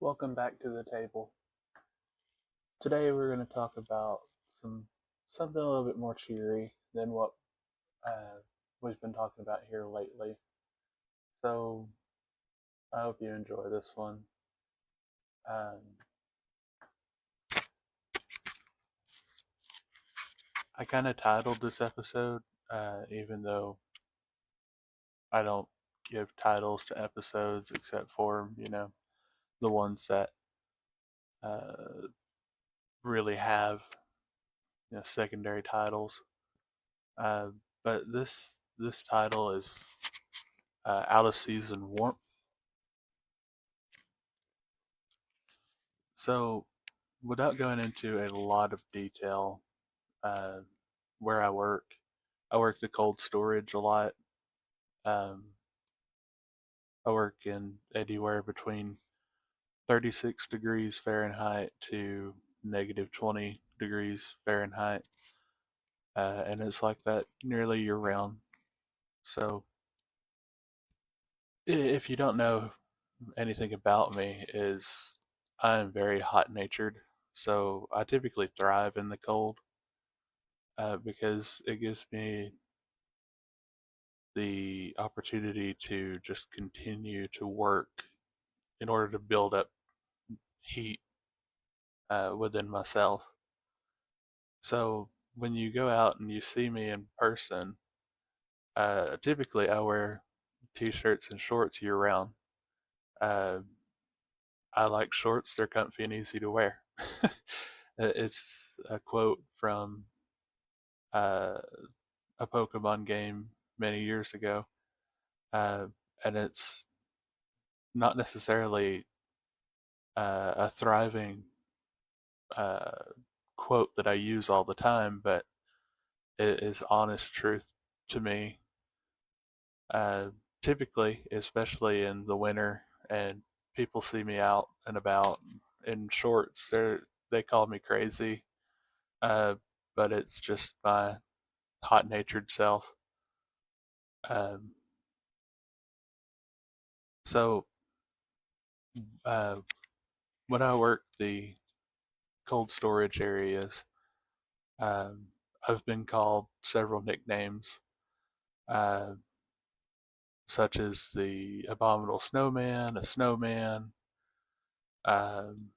Welcome back to the table. Today we're going to talk about something a little bit more cheery than what uh, we've been talking about here lately. So I hope you enjoy this one. Um, I kind of titled this episode, even though I don't give titles to episodes except for the ones that uh, really have secondary titles. Uh, but this title is out of season warmth. So, without going into a lot of detail, uh, where I work the cold storage a lot. Um, I work in anywhere between 36 degrees Fahrenheit to negative 20 degrees Fahrenheit, and it's like that nearly year round. So, if you don't know anything about me, is I am very hot natured. So I typically thrive in the cold because it gives me the opportunity to just continue to work in order to build up heat within myself. So when you go out and you see me in person, typically I wear t-shirts and shorts year round. Uh, I like shorts; they're comfy and easy to wear. It's a quote from uh, a Pokemon game many years ago, uh, and it's not necessarily a thriving uh, quote that I use all the time, but it is honest truth to me. Uh, Typically, especially in the winter, and people see me out and about in shorts, they call me crazy, uh, but it's just my hot-natured self. Um, so uh, when I work the cold storage areas, um, I've been called several nicknames. Uh, Such as the abominable snowman, a snowman. Um,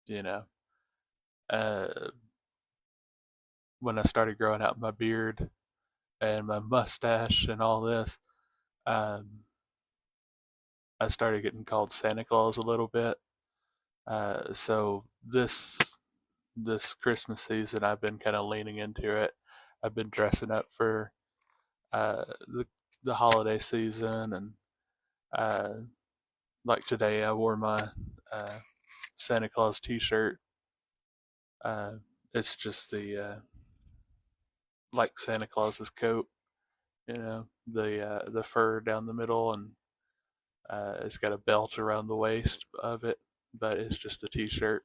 you know, uh, when I started growing out my beard and my mustache and all this, um, I started getting called Santa Claus a little bit. So this Christmas season, I've been kind of leaning into it. I've been dressing up for uh, the the holiday season, and uh, like today, I wore my uh, Santa Claus T-shirt. Uh, it's just like Santa Claus's coat, the fur down the middle, and it's got a belt around the waist of it, but it's just a t-shirt.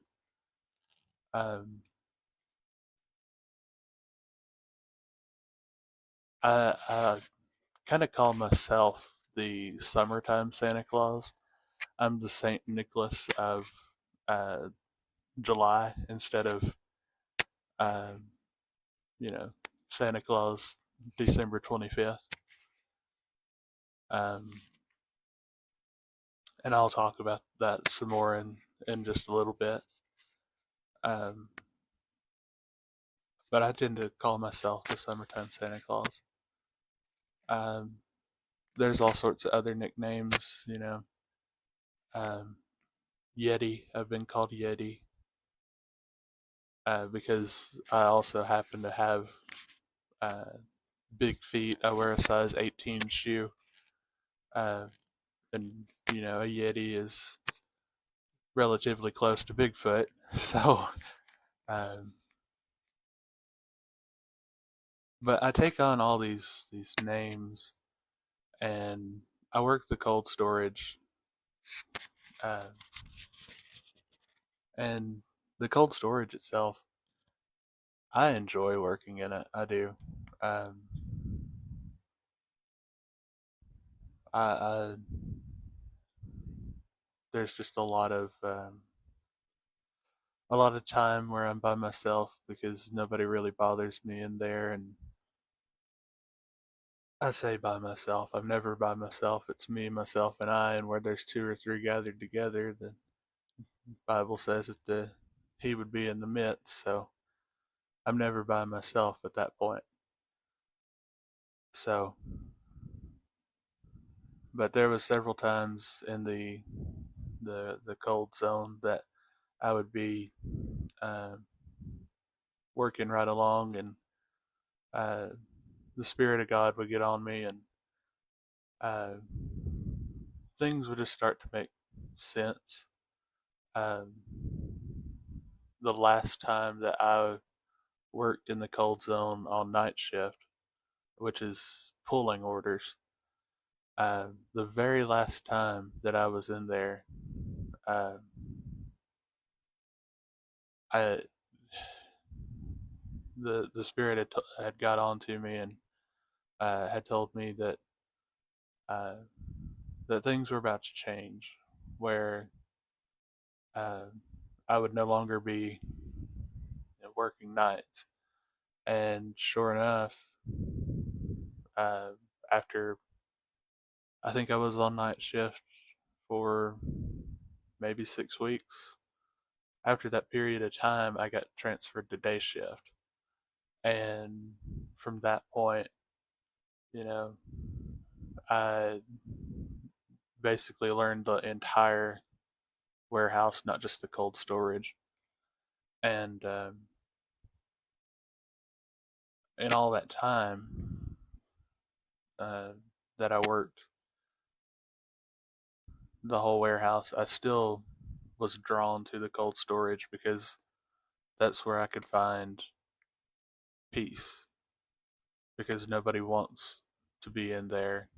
Um, I kind of call myself the summertime Santa Claus. I'm the Saint Nicholas of uh, July instead of um, you know Santa Claus December 25th. Um, and I'll talk about that some more in just a little bit. Um, but I tend to call myself the summertime Santa Claus. Um, there's all sorts of other nicknames, Um, Yeti, I've been called Yeti because I also happen to have uh, big feet. I wear a size 18 shoe, uh, and a Yeti is relatively close to Bigfoot. So, um, but I take on all these names, and I work the cold storage, uh, and the cold storage itself. I enjoy working in it. I do. Um, I there's just a lot of time where I'm by myself because nobody really bothers me in there. And I say by myself, I'm never by myself. It's me, myself, and I. And where there's two or three gathered together, the Bible says that he would be in the midst. So I'm never by myself at that point. So, but there was several times in the cold zone that I would be uh, working right along, and uh, the Spirit of God would get on me, and uh, things would just start to make sense. Um, the last time that I worked in the cold zone on night shift, which is pulling orders, the very last time that I was in there, uh, I the spirit had got onto me and had told me uh, that things were about to change, where uh, I would no longer be working nights. And sure enough, uh, after I think I was on night shift for maybe 6 weeks. After that period of time, I got transferred to day shift. And from that point, you know, I basically learned the entire warehouse, not just the cold storage. And in all that time uh, that I worked the whole warehouse, I still was drawn to the cold storage because that's where I could find peace. Because nobody wants to be in there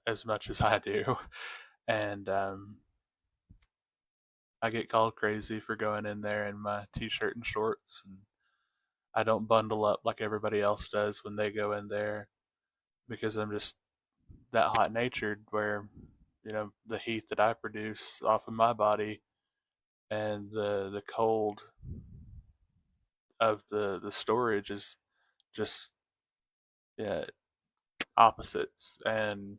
as much as I do. And I get called crazy for going in there in my t-shirt and shorts, and I don't bundle up like everybody else does when they go in there because I'm just that hot natured where the heat that I produce off of my body and the cold of the storage is just, yeah, opposites. And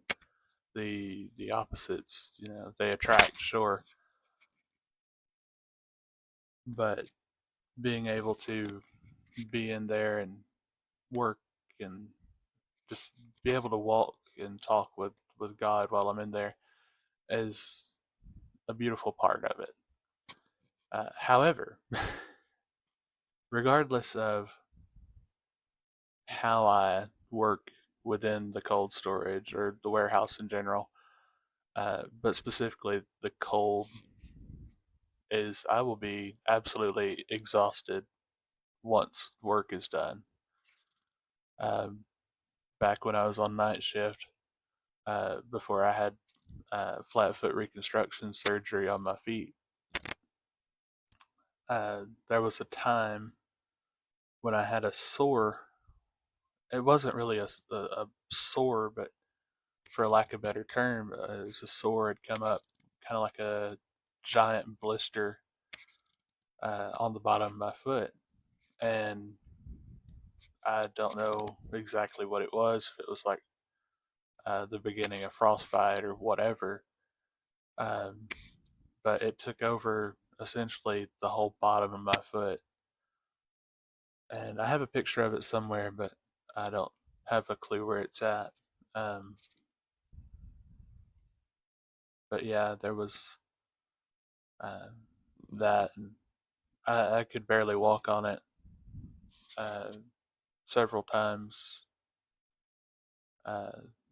the opposites, they attract, sure, but being able to be in there and work and just be able to walk and talk with God while I'm in there is a beautiful part of it. However, regardless of how I work within the cold storage or the warehouse in general, but specifically the cold, is I will be absolutely exhausted once work is done. Um, Back when I was on night shift, before I had flat foot reconstruction surgery on my feet, there was a time when I had a sore. It wasn't really a sore, but for lack of a better term, it was a sore had come up, kind of like a giant blister on the bottom of my foot. And I don't know exactly what it was, if it was like the beginning of frostbite or whatever. Um, but it took over essentially the whole bottom of my foot. And I have a picture of it somewhere, but I don't have a clue where it's at. Um, but yeah, there was uh, that. And I could barely walk on it uh, several times. Uh,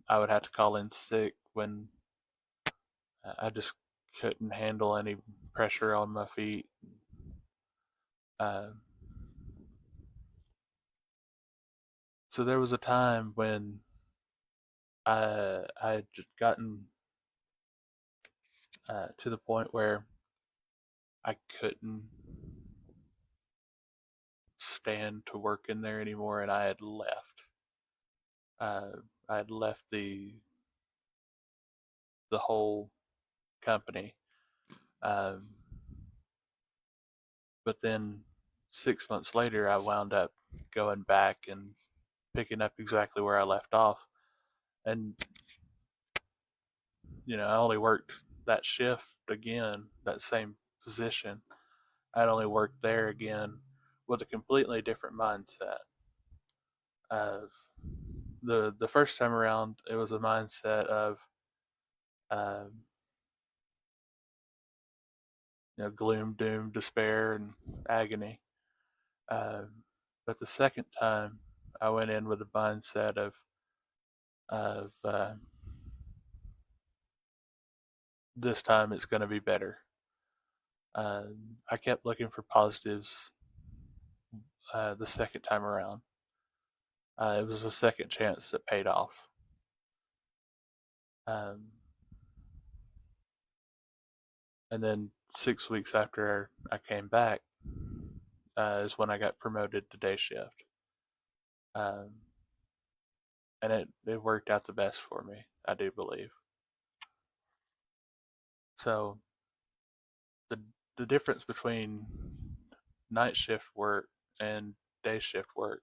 I would have to call in sick when I just couldn't handle any pressure on my feet. Uh, so there was a time when I had gotten to the point where I couldn't stand to work in there anymore, and I had left. Uh, I had left the whole company, Um, but then 6 months later, I wound up going back and picking up exactly where I left off. And, I only worked that shift again, that same position. I'd only worked there again with a completely different mindset. Of the first time around, it was a mindset of um, gloom, doom, despair, and agony. Um, but the second time, I went in with a mindset of this time it's going to be better. I kept looking for positives the second time around. It was a second chance that paid off. Um, and then 6 weeks after I came back is when I got promoted to day shift. Um, and it worked out the best for me, I do believe. So the the difference between night shift work and day shift work,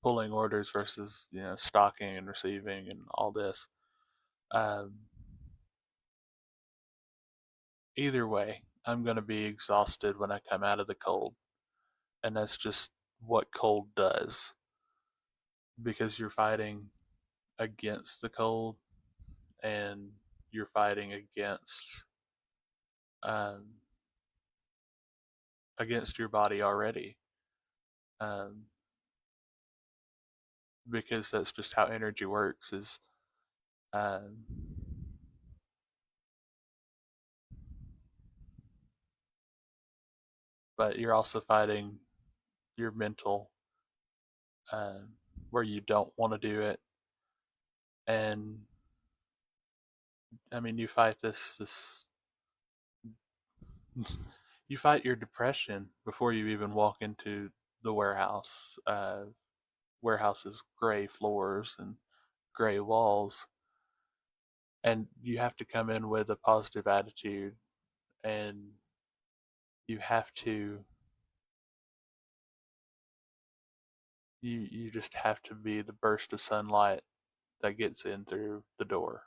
pulling orders versus stocking and receiving and all this. Um, Either way, I'm going to be exhausted when I come out of the cold, and that's just what cold does because you're fighting against the cold and you're fighting um, against your body already. Um, because that's just how energy works. Is um, but you're also fighting your mental, um, where you don't want to do it, and I mean you fight this you fight your depression before you even walk into the warehouse. Warehouses, gray floors and gray walls, and you have to come in with a positive attitude, and you have to you just have to be the burst of sunlight that gets in through the door.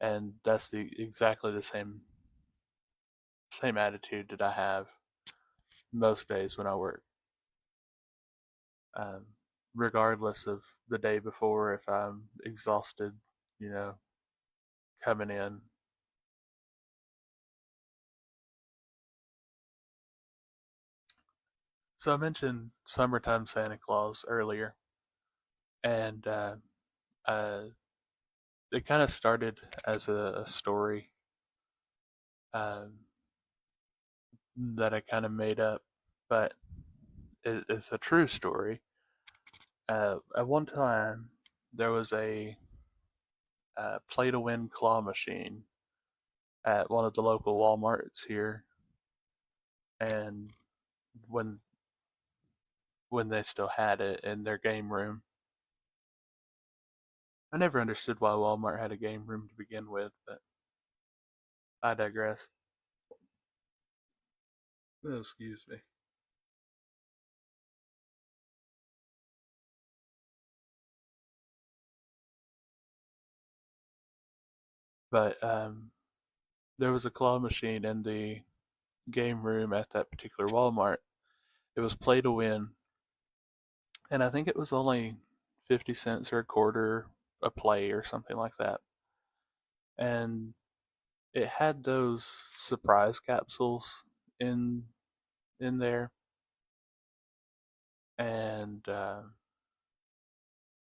And that's the exactly the same attitude that I have most days when I work. Um, Regardless of the day before, if I'm exhausted, you know, coming in. So I mentioned Summertime Santa Claus earlier, and uh, it kind of started as a story um, that I kind of made up, but it's a true story. At one time, there was a play to win claw machine at one of the local Walmarts here, and when when they still had it in their game room, I never understood why Walmart had a game room to begin with, but I digress. Oh, excuse me. But there was a claw machine in the game room at that particular Walmart. It was play to win, and I think it was only 50 cents or a quarter a play or something like that. And it had those surprise capsules in in there, and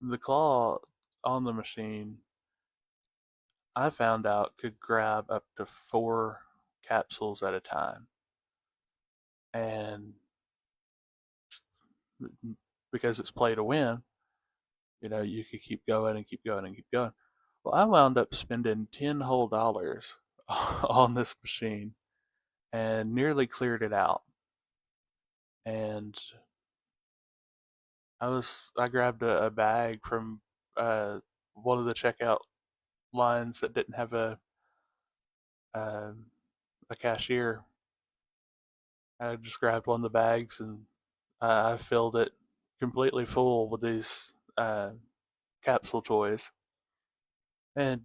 the claw on the machine, I found out, could grab up to four capsules at a time, and because it's play to win, you could keep going and keep going and keep going. Well, I wound up spending $10 whole on this machine and nearly cleared it out. And I grabbed a bag from one of the checkout lines that didn't have um a cashier. I just grabbed one of the bags and I filled it completely full with these capsule toys. And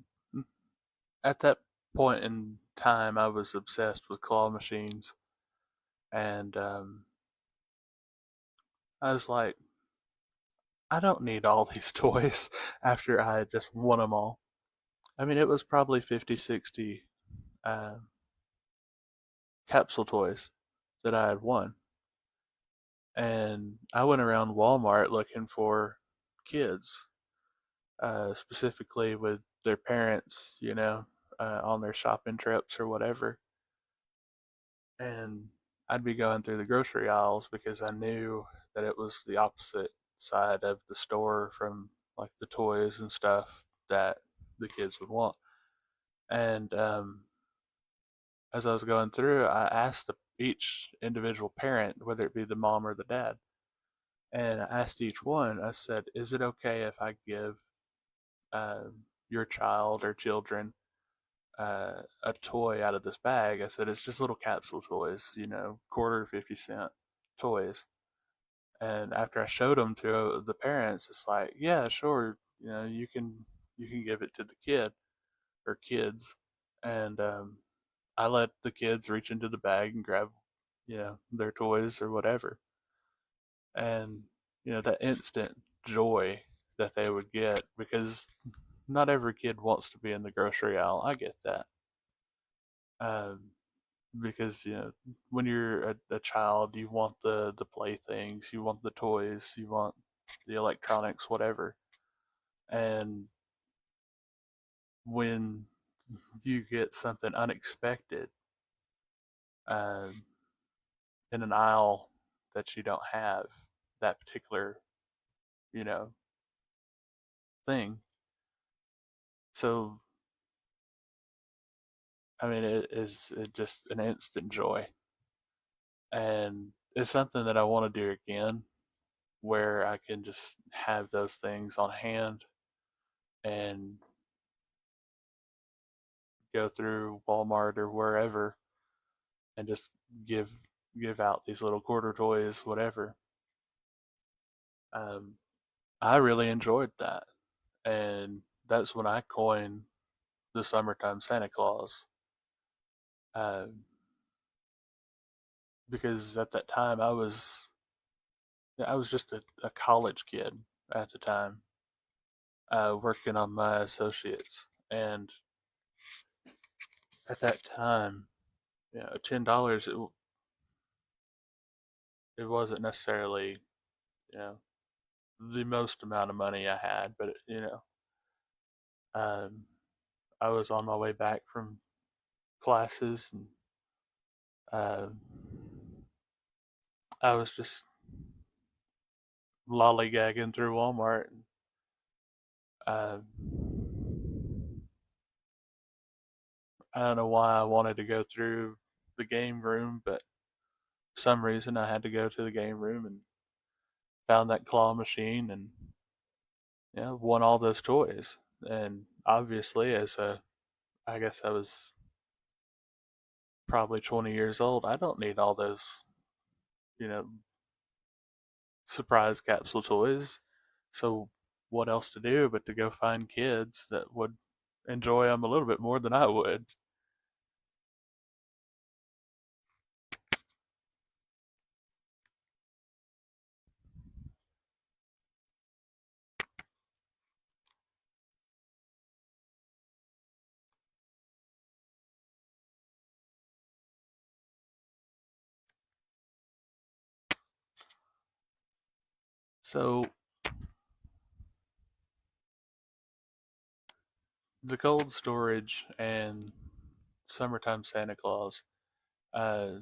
at that point in time, I was obsessed with claw machines. And I was like, I don't need all these toys after I had just won them all. I mean, it was probably 50, 60 uh, capsule toys that I had won. And I went around Walmart looking for kids, specifically with their parents, on their shopping trips or whatever. And I'd be going through the grocery aisles because I knew that it was the opposite side of the store from like the toys and stuff that the kids would want. And as I was going through, I asked each individual parent, whether it be the mom or the dad, and I asked each one, I said, is it okay if I give uh, your child or children a toy out of this bag? I said, it's just little capsule toys, quarter, 50 cent toys. And after I showed them to the parents, it's like, yeah, sure, you can give it to the kid or kids. And I let the kids reach into the bag and grab, their toys or whatever. And, that instant joy that they would get, because not every kid wants to be in the grocery aisle. I get that. Um, because, when you're a child, you want the playthings, you want the toys, you want the electronics, whatever. And when you get something unexpected, um, in an aisle that you don't have that particular, you know, thing. So, I mean, it just an instant joy. And it's something that I want to do again, where I can just have those things on hand and go through Walmart or wherever and just give give out these little quarter toys, whatever. Um, I really enjoyed that, and that's when I coined the Summertime Santa Claus. Um, because at that time I was just a college kid at the time, working on my associates, and at that time, $10 it wasn't necessarily you know the most amount of money I had, but um, I was on my way back from classes, and uh, I was just lollygagging through Walmart. And, uh, I don't know why I wanted to go through the game room, but for some reason I had to go to the game room and found that claw machine and won all those toys. And obviously, I guess I was probably 20 years old. I don't need all those, you know, surprise capsule toys. So what else to do but to go find kids that would enjoy them a little bit more than I would? So the cold storage and summertime Santa Claus, uh,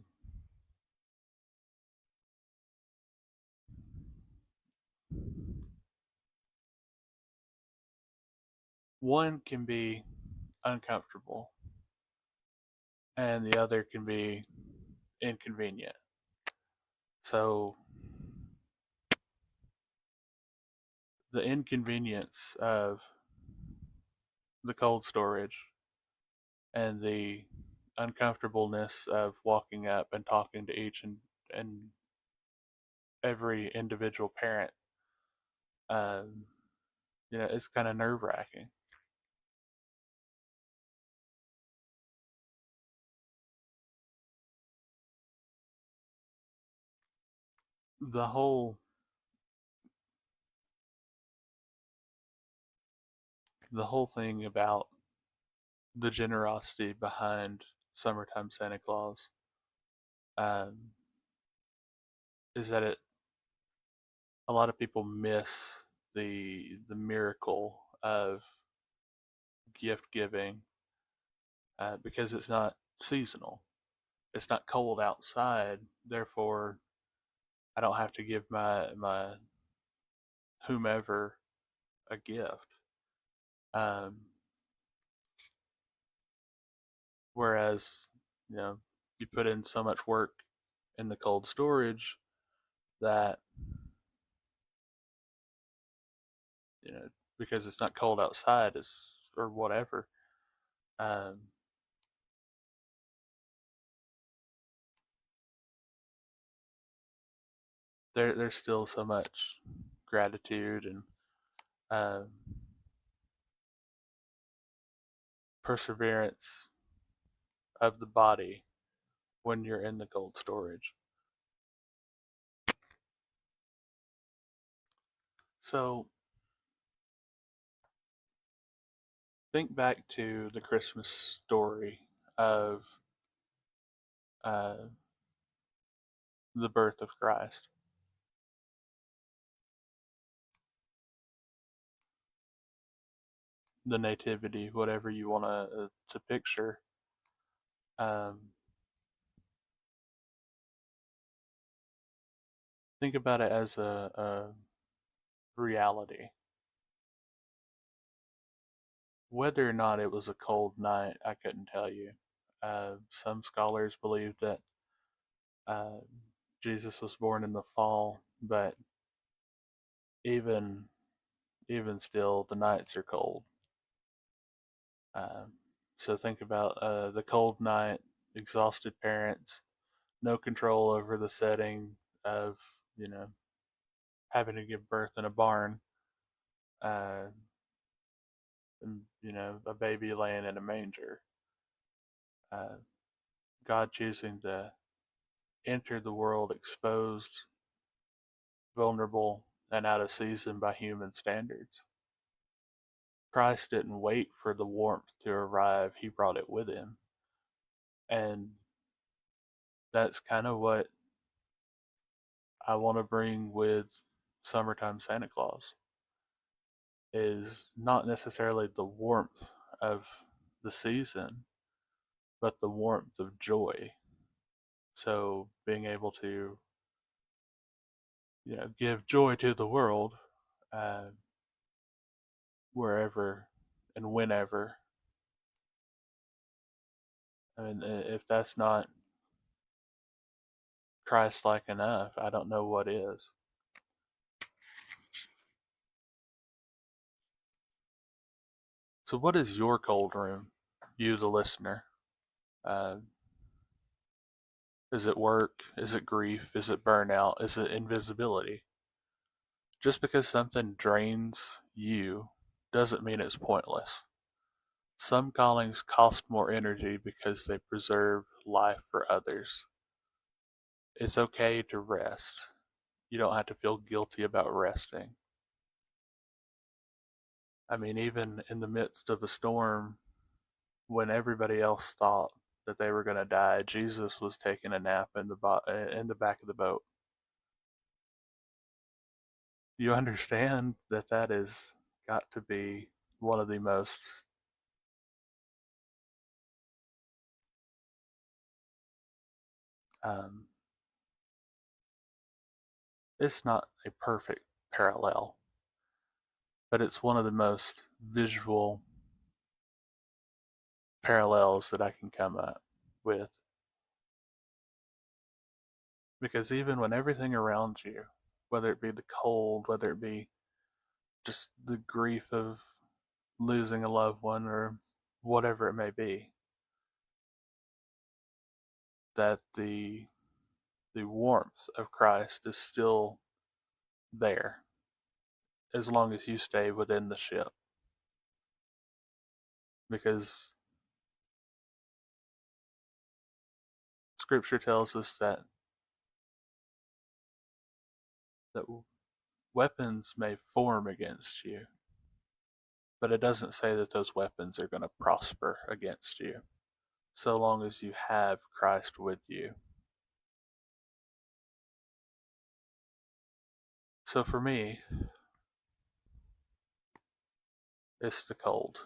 one can be uncomfortable and the other can be inconvenient. So the inconvenience of the cold storage and the uncomfortableness of walking up and talking to each and every individual parent, um, it's kind of nerve wracking. The whole the whole thing about the generosity behind Summertime Santa Claus, um, is that a lot of people miss the miracle of gift giving, because it's not seasonal. It's not cold outside, therefore I don't have to give my whomever a gift. Um, Whereas, you know, you put in so much work in the cold storage that, you know, because it's not cold outside, is or whatever. Um, there's still so much gratitude and, um, perseverance of the body when you're in the cold storage. So think back to the Christmas story of, uh, the birth of Christ, the nativity, whatever you want to picture. Um, think about it as a reality. Whether or not it was a cold night, I couldn't tell you. Some scholars believe that, uh, Jesus was born in the fall, but even even still, the nights are cold. Um, so think about, the cold night, exhausted parents, no control over the setting of, you know having to give birth in a barn, uh, and a baby laying in a manger. Uh, God choosing to enter the world exposed, vulnerable, and out of season by human standards. Christ didn't wait for the warmth to arrive, he brought it with him. And that's kind of what I want to bring with Summertime Santa Claus, is not necessarily the warmth of the season, but the warmth of joy. So being able to, give joy to the world, uh, wherever and whenever. I mean, if that's not Christ-like enough, I don't know what is. So, what is your cold room, you, the listener? Uh, is it work? Is it grief? Is it burnout? Is it invisibility? Just because something drains you doesn't mean it's pointless. Some callings cost more energy because they preserve life for others. It's okay to rest. You don't have to feel guilty about resting. I mean, even in the midst of a storm, when everybody else thought that they were going to die, Jesus was taking a nap in the back of the boat. You understand that that is got to be one of the most, um, it's not a perfect parallel, but it's one of the most visual parallels that I can come up with. Because even when everything around you, whether it be the cold, whether it be just the grief of losing a loved one or whatever it may be, that the warmth of Christ is still there as long as you stay within the ship. Because scripture tells us that weapons may form against you, but it doesn't say that those weapons are going to prosper against you so long as you have Christ with you. So for me, it's the cold.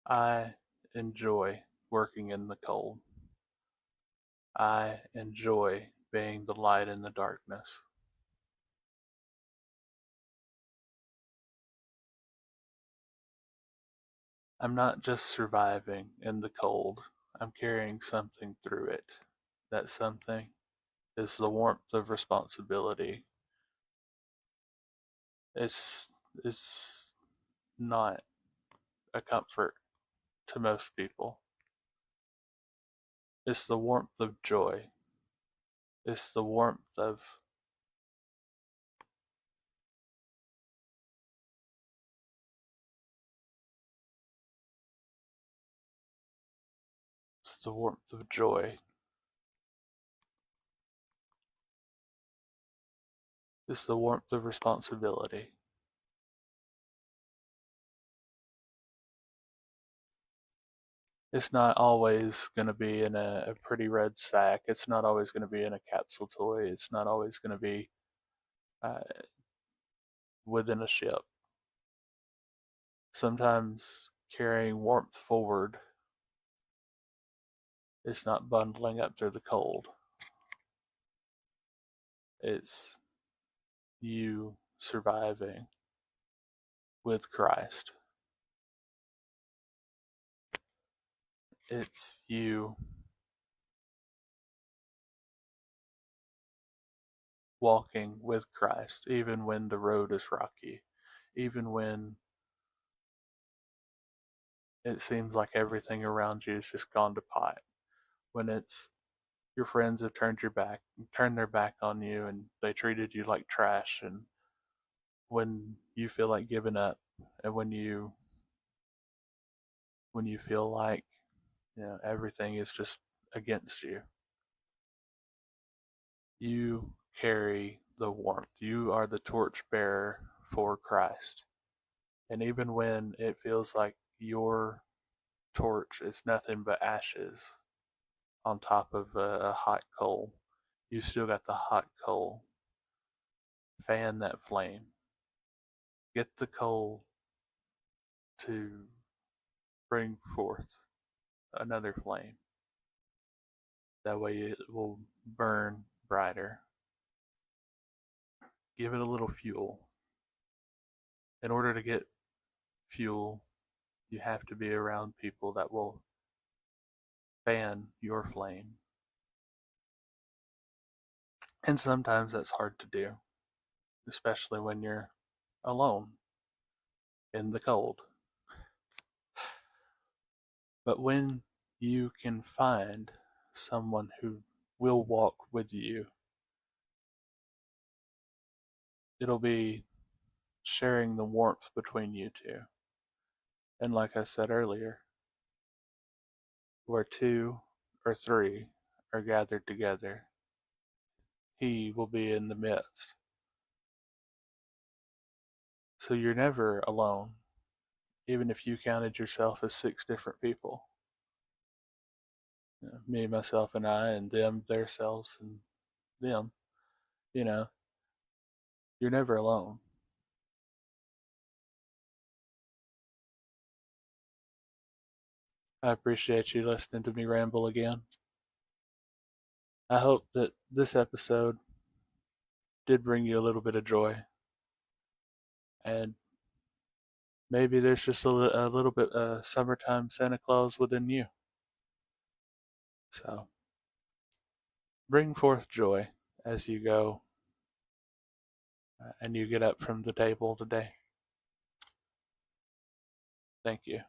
I enjoy working in the cold. I enjoy being the light in the darkness. I'm not just surviving in the cold, I'm carrying something through it. That something is the warmth of responsibility. It's not a comfort to most people. It's the warmth of joy. It's the warmth of it's the warmth of joy. It's the warmth of responsibility. It's not always going to be in a pretty red sack. It's not always going to be in a capsule toy. It's not always going to be uh, within a ship. Sometimes carrying warmth forward is not bundling up through the cold. It's you surviving with Christ. It's you walking with Christ, even when the road is rocky, even when it seems like everything around you has just gone to pot, when it's your friends have turned their back on you, and they treated you like trash, and when you feel like giving up, and when you feel like everything is just against you, you carry the warmth. You are the torchbearer for Christ. And even when it feels like your torch is nothing but ashes on top of a hot coal, you still got the hot coal. Fan that flame. Get the coal to bring forth another flame. That way it will burn brighter. Give it a little fuel. In order to get fuel, you have to be around people that will fan your flame. And sometimes that's hard to do, especially when you're alone in the cold. But when you can find someone who will walk with you, it'll be sharing the warmth between you two. And like I said earlier, where two or three are gathered together, he will be in the midst. So you're never alone, even if you counted yourself as 6 different people. Me, myself, and I, and them, their selves, and them. You know, you're never alone. I appreciate you listening to me ramble again. I hope that this episode did bring you a little bit of joy, and maybe there's just a little bit of summertime Santa Claus within you. So bring forth joy as you go and you get up from the table today. Thank you.